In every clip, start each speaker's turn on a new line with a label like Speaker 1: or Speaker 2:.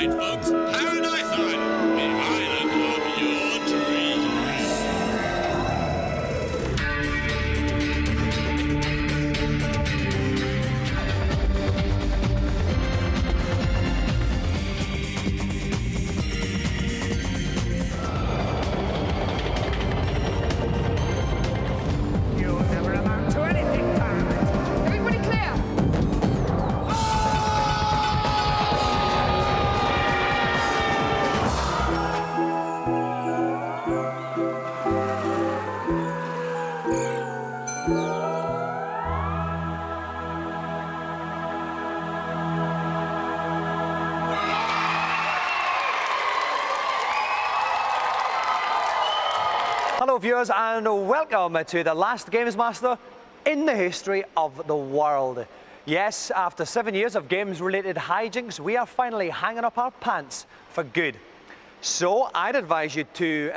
Speaker 1: right, folks. Paradise Island, the island of your dreams.
Speaker 2: You'll never amount to anything, Tyrant.
Speaker 3: Everybody clear!
Speaker 4: Hello viewers and welcome to the last GamesMaster in the history of the world. Yes, after 7 years of games-related hijinks, we are finally hanging up our pants for good. So I'd advise you to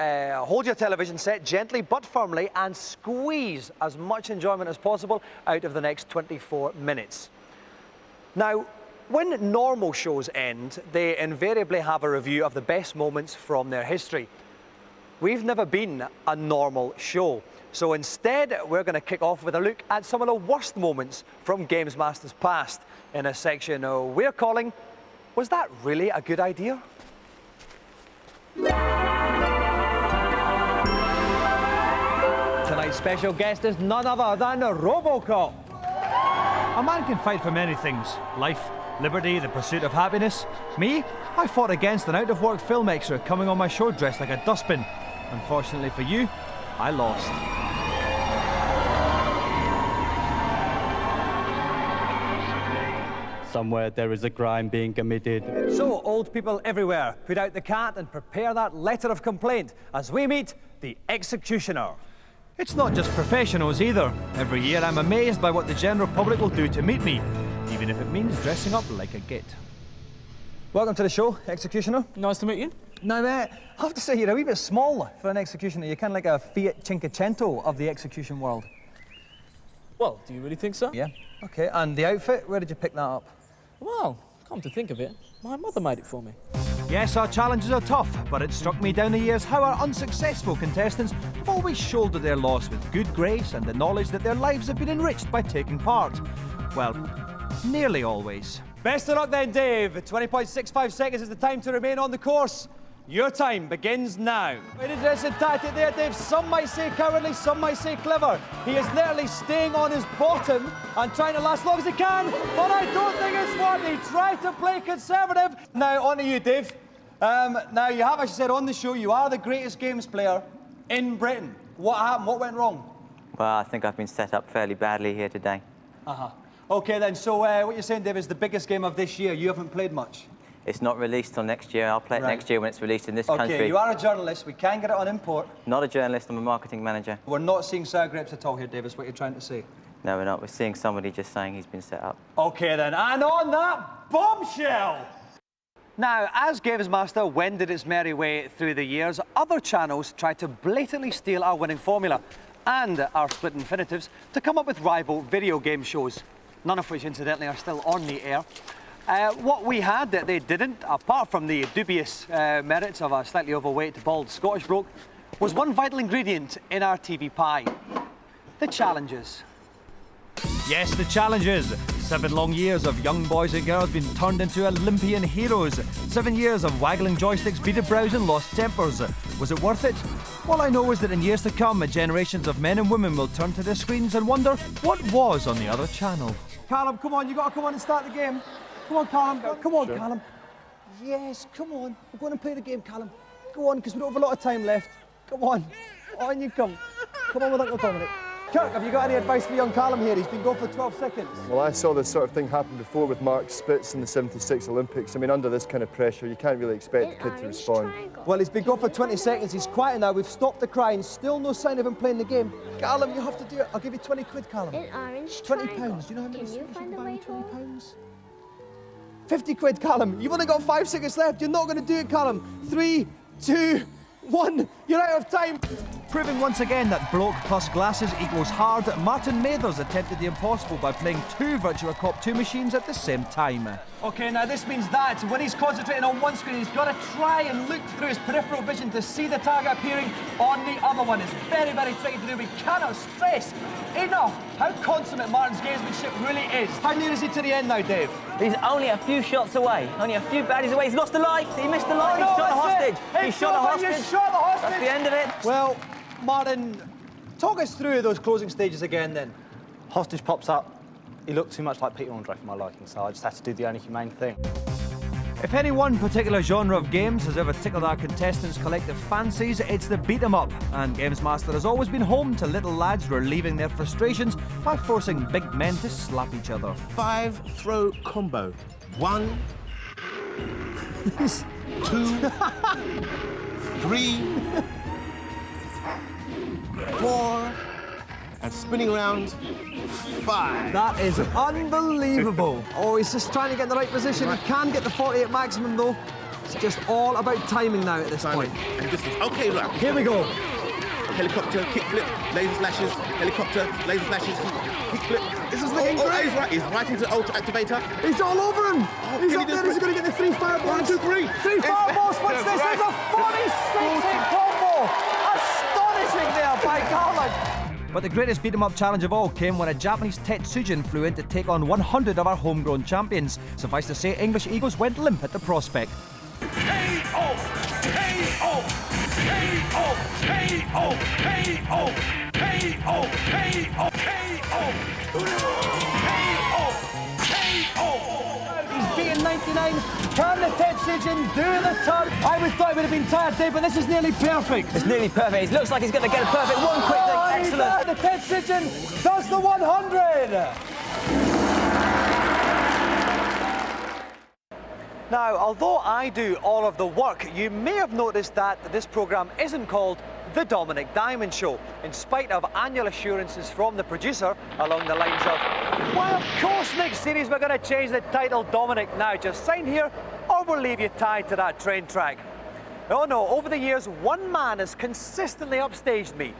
Speaker 4: hold your television set gently but firmly and squeeze as much enjoyment as possible out of the next 24 minutes. Now, when normal shows end, they invariably have a review of the best moments from their history. We've never been a normal show, so instead we're going to kick off with a look at some of the worst moments from GamesMaster's past in a section we're calling, Was That Really a Good Idea? Tonight's special guest is none other than Robocop.
Speaker 5: A man can fight for many things. Life, liberty, the pursuit of happiness. Me? I fought against an out-of-work film extra coming on my show dressed like a dustbin. Unfortunately for you, I lost.
Speaker 6: Somewhere there is a crime being committed.
Speaker 4: So, old people everywhere, put out the cat and prepare that letter of complaint as we meet the executioner.
Speaker 5: It's not just professionals either. Every year I'm amazed by what the general public will do to meet me, even if it means dressing up like a git.
Speaker 4: Welcome to the show, executioner.
Speaker 7: Nice to meet you.
Speaker 4: Now, I have to say you're a wee bit small for an executioner. You're kind of like a Fiat Cinquecento of the execution world.
Speaker 7: Well, do you really think so?
Speaker 4: Yeah. Okay, and the outfit, where did you pick that up?
Speaker 7: Well, come to think of it, my mother made it for me.
Speaker 5: Yes, our challenges are tough, but it struck me down the years how our unsuccessful contestants have always shouldered their loss with good grace and the knowledge that their lives have been enriched by taking part. Well, nearly always.
Speaker 4: Best of luck then, Dave. 20.65 seconds is the time to remain on the course. Your time begins now. Interesting tactic there, Dave. Some might say cowardly, some might say clever. He is literally staying on his bottom and trying to last as long as he can, but I don't think it's working. He tried to play conservative. Now, on to you, Dave. Now, you have, as you said on the show, you are the greatest games player in Britain. What happened? What went wrong?
Speaker 8: Well, I think I've been set up fairly badly here today.
Speaker 4: Okay, then. So what you're saying, Dave, is the biggest game of this year. You haven't played much.
Speaker 8: It's not released till next year. I'll play it
Speaker 4: Right.
Speaker 8: next year when it's released in this
Speaker 4: Okay,
Speaker 8: country.
Speaker 4: you are a journalist. We can get it on import.
Speaker 8: Not a journalist, I'm a marketing manager.
Speaker 4: We're not seeing sour grapes at all here, Davis, what you're trying to say.
Speaker 8: No, we're not. We're seeing somebody just saying he's been set up.
Speaker 4: Okay then, and on that bombshell! Now, as GamesMaster wended its merry way through the years, other channels tried to blatantly steal our winning formula and our split infinitives to come up with rival video game shows, none of which incidentally are still on the air. What we had that they didn't, apart from the dubious merits of a slightly overweight bald Scottish bloke, was one vital ingredient in our TV pie: the challenges.
Speaker 5: Yes, the challenges. 7 long years of young boys and girls being turned into Olympian heroes. 7 years of waggling joysticks, beaded brows and lost tempers. Was it worth it? All I know is that in years to come, generations of men and women will turn to their screens and wonder what was on the other channel.
Speaker 4: Callum, come on, you got to come on and start the game. Come on, Callum. Come on, Callum. Yes, come on. We're going to play the game, Callum. Go on, because we don't have a lot of time left. Come on. On you come. Come on with Uncle Dominic. Kirk, have you got any advice for young Callum here? He's been going for 12 seconds.
Speaker 9: Well, I saw this sort of thing happen before with Mark Spitz in the '76 Olympics. I mean, under this kind of pressure, you can't really expect the kid to respond.
Speaker 4: Well, he's been going for 20 seconds. He's quiet now. We've stopped the crying. Still no sign of him playing the game. Callum, you have to do it. I'll give you 20 quid, Callum.
Speaker 3: An orange
Speaker 4: £20.
Speaker 3: triangle.
Speaker 4: Do you know how many
Speaker 3: Can you find the way home?
Speaker 4: £20? 50 quid, Callum. You've only got 5 seconds left. You're not going to do it, Callum. 3, 2, 1. You're out of time.
Speaker 5: Proving once again that bloke plus glasses equals hard, Martin Mathers attempted the impossible by playing two Virtua Cop 2 machines at the same time.
Speaker 4: Okay, now this means that when he's concentrating on one screen, he's got to try and look through his peripheral vision to see the target appearing on the other one. It's very, very tricky to do. We cannot stress enough how consummate Martin's gamesmanship really is. How near is he to the end now, Dave?
Speaker 8: He's only a few shots away. Only a few baddies away. He's lost a life. He missed a life. He shot a hostage. He shot a hostage.
Speaker 4: You shot the hostage.
Speaker 8: That's the end of it.
Speaker 4: Well, Martin, talk us through those closing stages again then.
Speaker 3: Hostage pops up. He looked too much like Peter Andre for my liking, so I just had to do the only humane thing.
Speaker 5: If any one particular genre of games has ever tickled our contestants' collective fancies, it's the beat 'em up. And GamesMaster has always been home to little lads relieving their frustrations by forcing big men to slap each other.
Speaker 10: 5-throw combo. 1, 2, 3, 4, and spinning around 5.
Speaker 4: That is unbelievable. Oh, he's just trying to get in the right position.
Speaker 10: Right.
Speaker 4: He can get the 48 maximum though. It's just all about timing now at this point.
Speaker 10: And distance. Okay, right.
Speaker 4: Here we go.
Speaker 10: Helicopter, kickflip, laser slashes, helicopter, laser slashes, kickflip. This is looking great. He's right into ultra activator.
Speaker 4: He's all over him. He's up there. He's going to get the 3 fireballs.
Speaker 10: 1, 2, 3.
Speaker 4: 3 fireballs. What's this? It's a 46-hit combo. Astonishing there by Garland.
Speaker 5: But the greatest beat 'em up challenge of all came when a Japanese Tetsujin flew in to take on 100 of our homegrown champions. Suffice to say, English Eagles went limp at the prospect.
Speaker 1: K.O. K.O. K.O. K.O. K.O. K.O. K.O. K.O.
Speaker 4: He's beaten 99. Can the Tetsujin do the turn? I would thought it would have been tired, Dave, but this is nearly perfect.
Speaker 8: It's nearly perfect. It looks like he's going to get a perfect one quick thing. Excellent.
Speaker 4: The Tetsujin does the 100. Now, although I do all of the work, you may have noticed that this programme isn't called The Dominic Diamond Show, in spite of annual assurances from the producer along the lines of, why, of course, next series we're going to change the title Dominic now. Just sign here or we'll leave you tied to that train track. Oh no, over the years, one man has consistently upstaged me,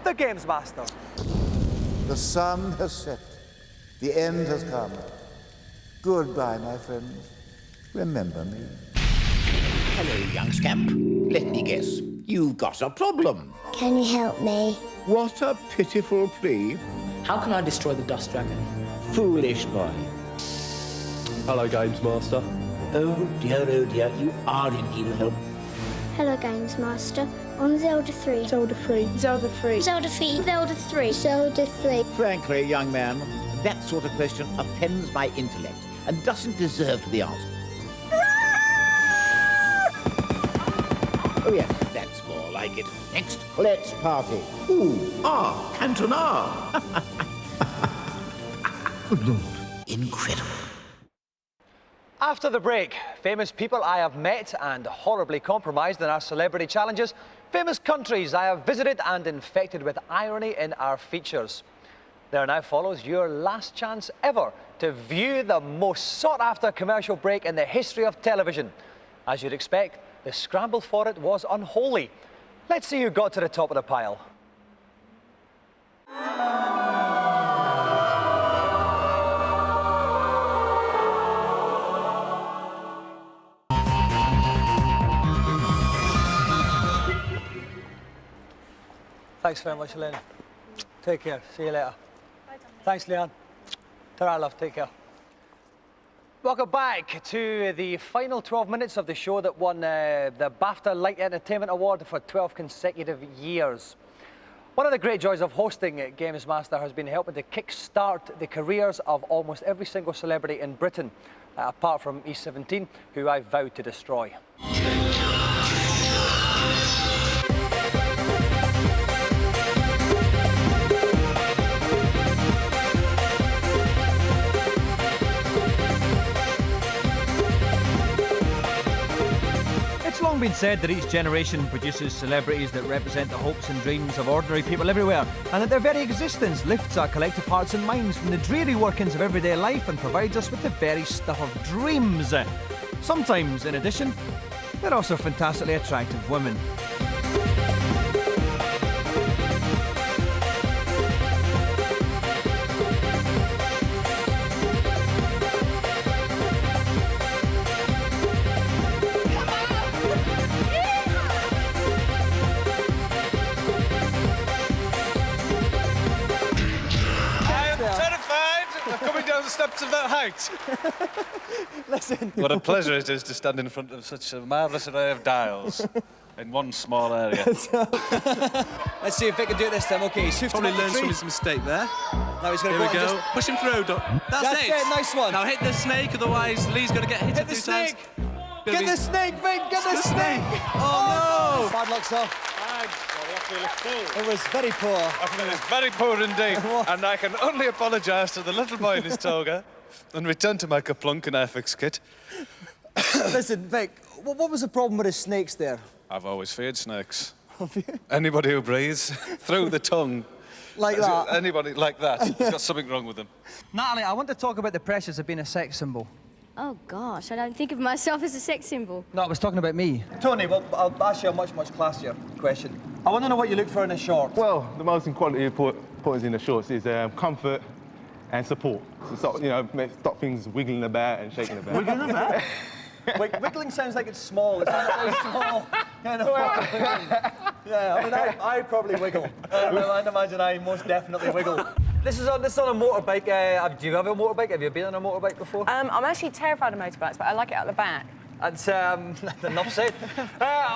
Speaker 4: the GamesMaster.
Speaker 11: The sun has set. The end has come. Goodbye, my friends. Remember me.
Speaker 12: Hello, young scamp. Let me guess. You've got a problem.
Speaker 13: Can you help me?
Speaker 12: What a pitiful plea.
Speaker 7: How can I destroy the Dust Dragon?
Speaker 12: Foolish boy.
Speaker 6: Hello, GamesMaster.
Speaker 12: Oh dear, you are in need of help.
Speaker 13: Hello, GamesMaster. On Zelda 3.
Speaker 14: Zelda 3. Zelda 3.
Speaker 13: Zelda 3. Zelda 3. Zelda 3.
Speaker 12: Frankly, young man, that sort of question offends my intellect and doesn't deserve to be asked. Oh yes, that's more like it. Next, let's party. Ooh, Cantonar. Good Lord, incredible.
Speaker 4: After the break, famous people I have met and horribly compromised in our celebrity challenges, famous countries I have visited and infected with irony in our features. There now follows your last chance ever to view the most sought-after commercial break in the history of television. As you'd expect, the scramble for it was unholy. Let's see who got to the top of the pile. Thanks very much, Elaine. Take care. See you later. Thanks, Leon. Ta-ra, love. Take care. Welcome back to the final 12 minutes of the show that won the BAFTA Light Entertainment Award for 12 consecutive years. One of the great joys of hosting GamesMaster has been helping to kick-start the careers of almost every single celebrity in Britain, apart from E17, who I vowed to destroy.
Speaker 5: It's long been said that each generation produces celebrities that represent the hopes and dreams of ordinary people everywhere, and that their very existence lifts our collective hearts and minds from the dreary workings of everyday life and provides us with the very stuff of dreams. Sometimes, in addition, they're also fantastically attractive women.
Speaker 14: that height.
Speaker 4: Listen.
Speaker 14: What a pleasure it is to stand in front of such a marvellous array of dials in one small area.
Speaker 4: Let's see if Vic can do it this time. Okay, he's
Speaker 15: Probably learns from his mistake there.
Speaker 4: Now he's going
Speaker 15: Here
Speaker 4: to
Speaker 15: we
Speaker 4: go.
Speaker 15: go. Push him through. That's it.
Speaker 4: Nice one.
Speaker 15: Now hit the snake, otherwise Lee's going to get hit a few times.
Speaker 4: Get the snake, Vic! Get the snake!
Speaker 15: Oh, no!
Speaker 4: Bad luck, sir. It was very poor.
Speaker 14: I feel it's very poor indeed, and I can only apologise to the little boy in his toga and return to my Kaplunk and Airfix kit.
Speaker 4: Listen, Vic, what was the problem with the snakes there?
Speaker 14: I've always feared snakes. Anybody who breathes through the tongue.
Speaker 4: Like that?
Speaker 14: Anybody like that has got something wrong with them.
Speaker 4: Natalie, I want to talk about the pressures of being a sex symbol.
Speaker 13: Oh gosh, I don't think of myself as a sex symbol.
Speaker 4: No, I was talking about me. Tony, well, I'll ask you a much classier question. I want to know what you look for in a short.
Speaker 16: Well, the most important in the shorts is comfort and support. So, you know, stop things wiggling about and shaking about.
Speaker 4: Wiggling about? Wiggling sounds like it's small. It sounds very small. Kind of yeah, I mean, I probably wiggle. I'd imagine I most definitely wiggle. This is on a motorbike. Do you have a motorbike? Have you been on a motorbike before?
Speaker 17: I'm actually terrified of motorbikes, but I like it at the back.
Speaker 4: That's enough said.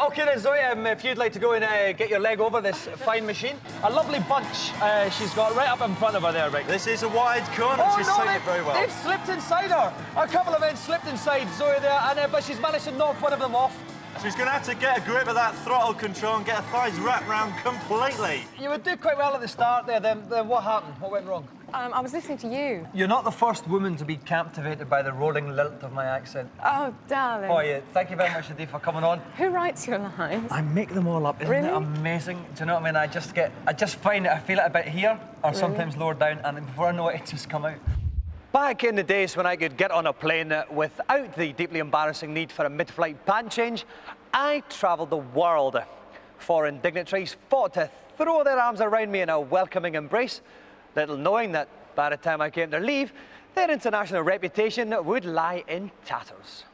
Speaker 4: OK then, Zoe, if you'd like to go and get your leg over this fine machine. A lovely bunch she's got right up in front of her there, Rick.
Speaker 3: This is a wide corner. She's taken it very well.
Speaker 4: They've slipped inside her. A couple of men slipped inside Zoe there, and but she's managed to knock one of them off.
Speaker 3: She's going to have to get a grip of that throttle control and get her thighs wrapped round completely.
Speaker 4: You would do quite well at the start there, then what happened? What went wrong?
Speaker 17: I was listening to you.
Speaker 4: You're not the first woman to be captivated by the rolling lilt of my accent.
Speaker 17: Oh, darling.
Speaker 4: Oh, yeah. Thank you very much, Adi, for coming on.
Speaker 17: Who writes your lines?
Speaker 4: I make them all up. Isn't it amazing? Do you know what I mean? I just find it, I feel it about here, or sometimes lower down, and then before I know it, it just come out. Back in the days when I could get on a plane without the deeply embarrassing need for a mid-flight pant change, I travelled the world. Foreign dignitaries fought to throw their arms around me in a welcoming embrace, little knowing that by the time I came to leave, their international reputation would lie in tatters.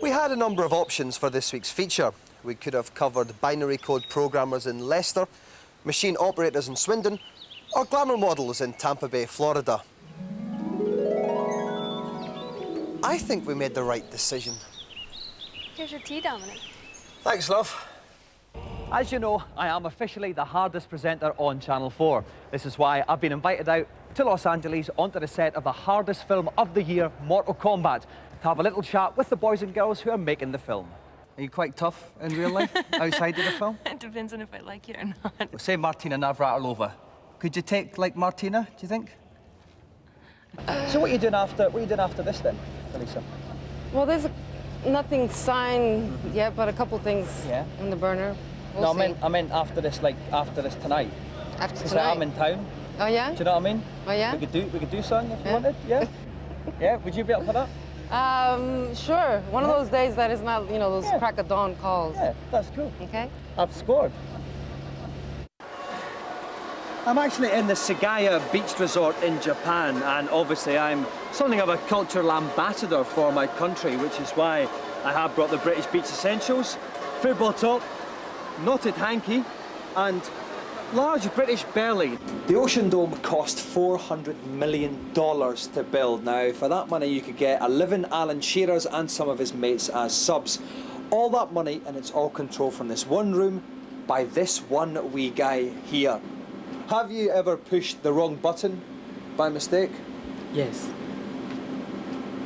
Speaker 4: We had a number of options for this week's feature. We could have covered binary code programmers in Leicester, machine operators in Swindon, or glamour models in Tampa Bay, Florida. I think we made the right decision.
Speaker 13: Here's your tea, Dominic.
Speaker 4: Thanks, love. As you know, I am officially the hardest presenter on Channel 4. This is why I've been invited out to Los Angeles onto the set of the hardest film of the year, Mortal Kombat, to have a little chat with the boys and girls who are making the film. Are you quite tough in real life, outside of the film?
Speaker 17: It depends on if I like it or not.
Speaker 4: Say Martina Navratilova. Could you take, like, Martina, do you think? So what are you doing after this, then, Elisa?
Speaker 17: Well, there's nothing signed yet, but a couple things in the burner. We'll see.
Speaker 4: I meant after this, like, after this tonight.
Speaker 17: After
Speaker 4: Because
Speaker 17: tonight?
Speaker 4: I'm in town.
Speaker 17: Oh, yeah?
Speaker 4: Do you know what I mean?
Speaker 17: Oh, yeah?
Speaker 4: We could do something if you wanted, yeah? Yeah, would you be up for that?
Speaker 17: Sure. One of those days that is not, you know, those crack of dawn calls.
Speaker 4: Yeah, that's cool.
Speaker 17: Okay.
Speaker 4: I've scored. I'm actually in the Sagaya Beach Resort in Japan, and obviously I'm something of a cultural ambassador for my country, which is why I have brought the British Beach Essentials, football top, knotted hanky, and large British belly. The Ocean Dome cost $400 million to build. Now, for that money, you could get 11 Alan Shearers and some of his mates as subs. All that money, and it's all controlled from this one room by this one wee guy here. Have you ever pushed the wrong button by mistake?
Speaker 18: Yes.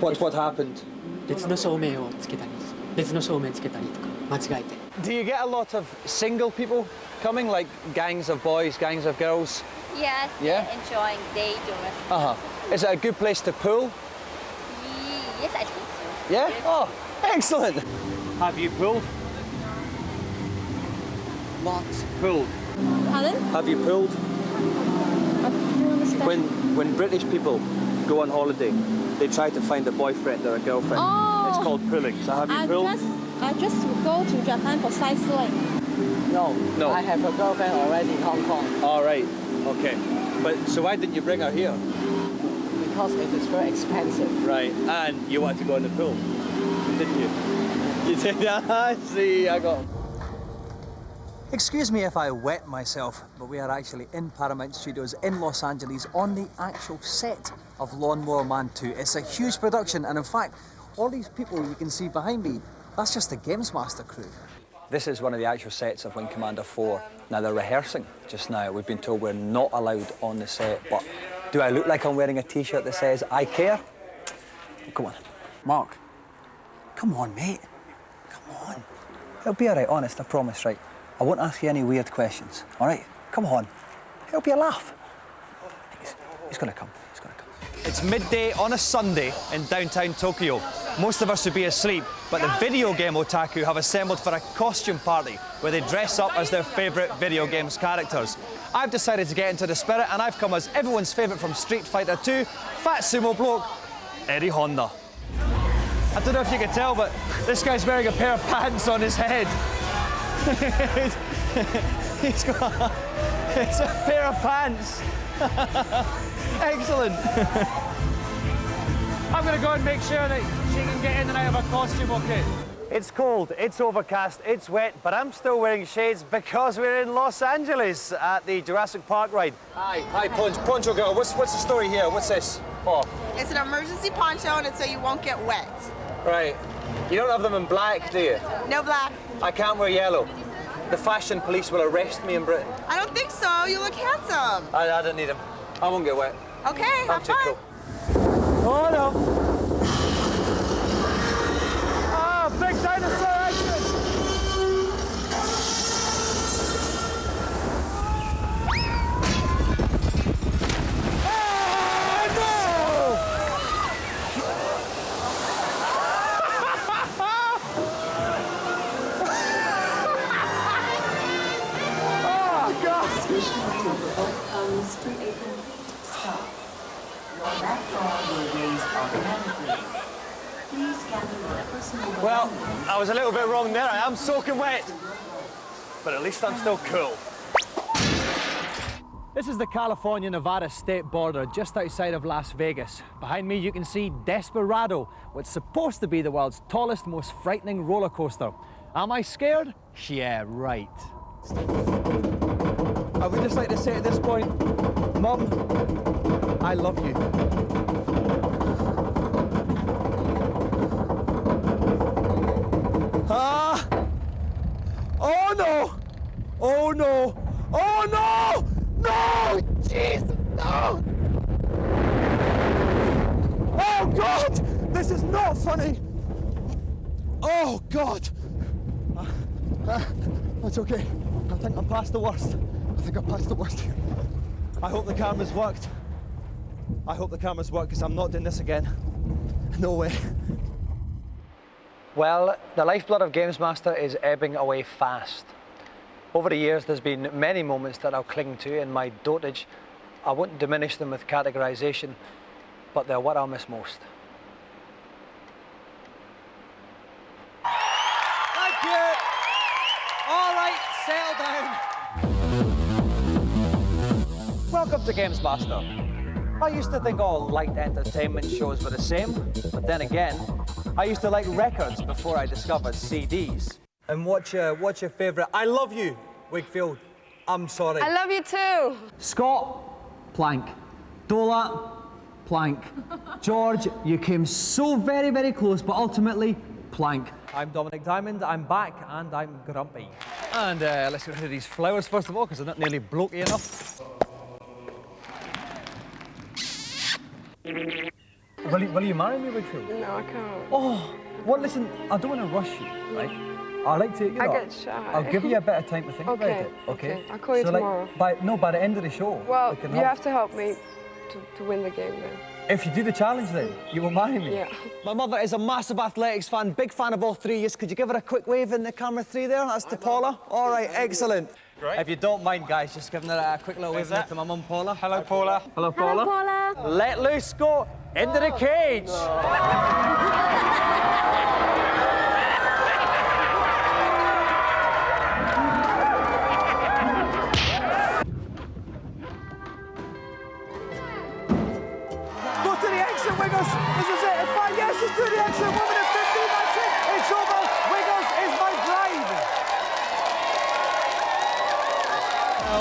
Speaker 4: What happened?
Speaker 18: 別の照明をつけたり、別の照明つけたりとか間違えて。
Speaker 4: Do you get a lot of single people coming, like gangs of boys, gangs of girls?
Speaker 13: Yes,
Speaker 4: Yeah?
Speaker 13: enjoying day tours.
Speaker 4: Is it a good place to pool?
Speaker 13: Yes, I think so.
Speaker 4: Yeah? Oh, excellent. Have you pooled?
Speaker 18: What?
Speaker 4: Pooled.
Speaker 17: Pardon?
Speaker 4: Have you pooled?
Speaker 17: I don't understand.
Speaker 4: When British people go on holiday, they try to find a boyfriend or a girlfriend.
Speaker 17: Oh.
Speaker 4: It's called pooling. So have you pooled?
Speaker 17: I just go to Japan for sightseeing.
Speaker 4: No.
Speaker 18: I have a girlfriend already in Hong Kong.
Speaker 4: All right. Okay. But so why didn't you bring her here?
Speaker 18: Because it is very expensive.
Speaker 4: Right. And you wanted to go in the pool, didn't you? You did. I see. I got. Excuse me if I wet myself, but we are actually in Paramount Studios in Los Angeles on the actual set of Lawnmower Man 2. It's a huge production, and in fact, all these people you can see behind me, that's just the GamesMaster crew. This is one of the actual sets of Wing Commander 4. Now, they're rehearsing just now. We've been told we're not allowed on the set, but do I look like I'm wearing a T-shirt that says, I care? Come on. Mark. Come on, mate. Come on. It'll be all right, honest, I promise, right? I won't ask you any weird questions, all right? Come on. It'll be a laugh. He's gonna come. He's gonna come. It's midday on a Sunday in downtown Tokyo. Most of us would be asleep, but the video game otaku have assembled for a costume party where they dress up as their favourite video games characters. I've decided to get into the spirit, and I've come as everyone's favourite from Street Fighter 2, Fat Sumo Bloke, Eddie Honda. I don't know if you can tell, but this guy's wearing a pair of pants on his head. It's a pair of pants. Excellent. I'm going to go and make sure that she can get in and out of her costume, okay? It's cold, it's overcast, it's wet, but I'm still wearing shades because we're in Los Angeles at the Jurassic Park ride. Hi, Poncho Girl. What's the story here? What's this for?
Speaker 19: It's an emergency poncho, and it's so you won't get wet.
Speaker 4: Right. You don't have them in black, do you?
Speaker 19: No black.
Speaker 4: I can't wear yellow. The fashion police will arrest me in Britain.
Speaker 19: I don't think so. You look handsome.
Speaker 4: I don't need them. I won't get wet.
Speaker 19: Okay, have fun.
Speaker 4: Cool. Oh, no. Ah, big dinosaur action! Well, I was a little bit wrong there. I am soaking wet. But at least I'm still cool. This is the California-Nevada state border just outside of Las Vegas. Behind me you can see Desperado, what's supposed to be the world's tallest, most frightening roller coaster. Am I scared? Yeah, right. I would just like to say at this point, Mum, I love you. Ah! Oh no! Oh no! Oh no! No! Jesus! No! Oh God! This is not funny! Oh God! It's okay. I think I'm past the worst. I think I'm past the worst here. I hope the camera's worked. I hope the camera's worked because I'm not doing this again. No way. Well, the lifeblood of GamesMaster is ebbing away fast. Over the years, there's been many moments that I'll cling to in my dotage. I wouldn't diminish them with categorization, but they're what I'll miss most. Thank you! All right, settle down. Welcome to GamesMaster. I used to think all light entertainment shows were the same, but then again, I used to like records before I discovered CDs. And what's your favourite? I love you, Wakefield. I'm sorry.
Speaker 17: I love you too.
Speaker 4: Scott, plank. Dola, plank. George, you came so very, very close, but ultimately, plank. I'm Dominic Diamond, I'm back, and I'm grumpy. And let's get rid of these flowers first of all, because they're not nearly blokey enough. Will you marry me, Wakefield?
Speaker 17: No, I can't.
Speaker 4: Oh, well, listen, I don't want to rush you, right? I like to,
Speaker 17: I get shy.
Speaker 4: I'll give you a bit of time to think about it, okay?
Speaker 17: I'll call you tomorrow.
Speaker 4: By the end of the show.
Speaker 17: Well, you have to help me to win the game then.
Speaker 4: If you do the challenge then, you will marry me.
Speaker 17: Yeah.
Speaker 4: My mother is a massive athletics fan, big fan of all three. Could you give her a quick wave in the camera 3 there? That's to Paula. All right, excellent. Great. If you don't mind, guys, just giving her a quick little wave to my mum, Paula. Hello, Paula. Hello, Paula.
Speaker 13: Hello, Paula.
Speaker 4: Let loose, go into the cage. Go to the exit, Wiggles. This is it. In fact, yes, just do the exit. 1 minute 15, that's it. It's over. Wiggles is my bride.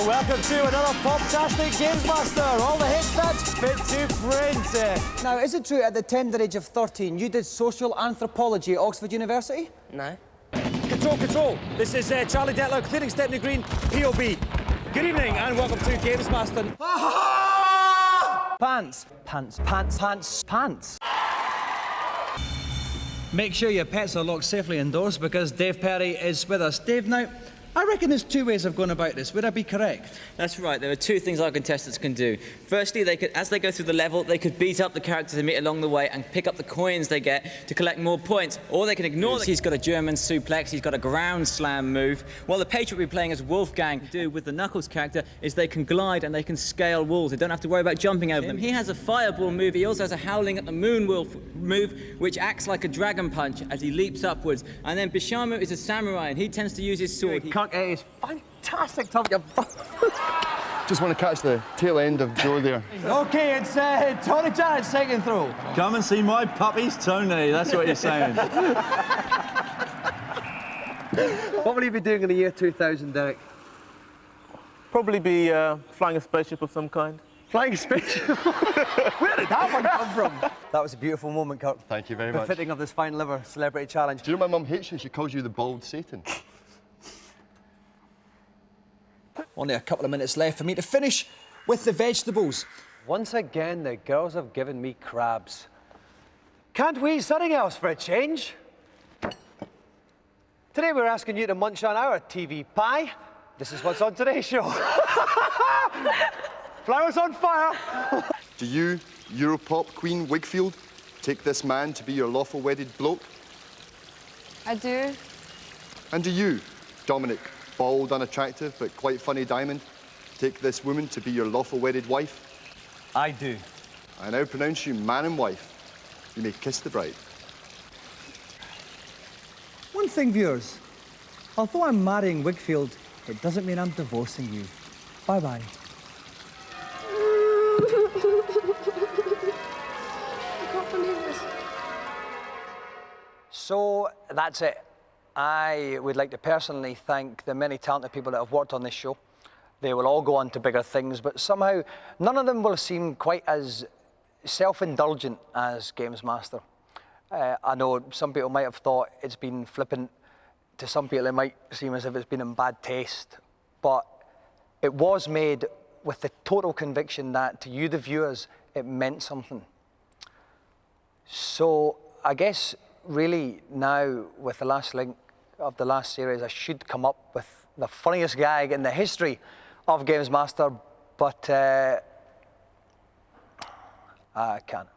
Speaker 4: And welcome to another fantastic GamesMaster. All the hits that's fit to print.
Speaker 20: Now, is it true at the tender age of 13 you did social anthropology at Oxford University?
Speaker 8: No.
Speaker 4: Control. This is Charlie Detler, clearing Stepney Green, POB. Good evening and welcome to GamesMaster. Pants.
Speaker 5: Make sure your pets are locked safely indoors because Dave Perry is with us. Dave, now, I reckon there's two ways of going about this. Would I be correct?
Speaker 8: That's right. There are two things our contestants can do. Firstly, they could, as they go through the level, they could beat up the characters they meet along the way and pick up the coins they get to collect more points. Or they can ignore that he's got a German suplex, he's got a ground slam move. While the Patriot will be playing as Wolfgang do with the Knuckles character is they can glide and they can scale walls. They don't have to worry about jumping over them. He has a fireball move. He also has a Howling at the Moon Wolf move, which acts like a dragon punch as he leaps upwards. And then Bishamu is a samurai and he tends to use his sword.
Speaker 4: It is fantastic to have you.
Speaker 9: Just want to catch the tail end of Joe there.
Speaker 5: OK, it's Tony Jarrett's second throw. Come and see my puppies, Tony. That's what you're saying.
Speaker 4: What will you be doing in the year 2000, Derek?
Speaker 16: Probably be flying a spaceship of some kind.
Speaker 4: Flying a spaceship? Where did that one come from? That was a beautiful moment, Kurt.
Speaker 9: Thank you very much.
Speaker 4: Befitting of this fine liver celebrity challenge.
Speaker 9: Do you know my mum hates you? She calls you the bald Satan.
Speaker 20: Only a couple of minutes left for me to finish with the vegetables.
Speaker 4: Once again, the girls have given me crabs. Can't we eat something else for a change? Today we're asking you to munch on our TV pie. This is what's on today's show. Flowers on fire.
Speaker 9: Do you, Europop Queen Wigfield, take this man to be your lawful wedded bloke?
Speaker 17: I do.
Speaker 9: And do you, Dominic, bald, unattractive, but quite funny Diamond, take this woman to be your lawful wedded wife?
Speaker 5: I do.
Speaker 9: I now pronounce you man and wife. You may kiss the bride.
Speaker 20: One thing, viewers. Although I'm marrying Wigfield, it doesn't mean I'm divorcing you. Bye-bye.
Speaker 17: I can't believe this.
Speaker 4: So that's it. I would like to personally thank the many talented people that have worked on this show. They will all go on to bigger things, but somehow none of them will seem quite as self-indulgent as GamesMaster. I know some people might have thought it's been flippant. To some people, it might seem as if it's been in bad taste, but it was made with the total conviction that to you, the viewers, it meant something. So I guess really now, with the last link of the last series, I should come up with the funniest gag in the history of GamesMaster, but I can't.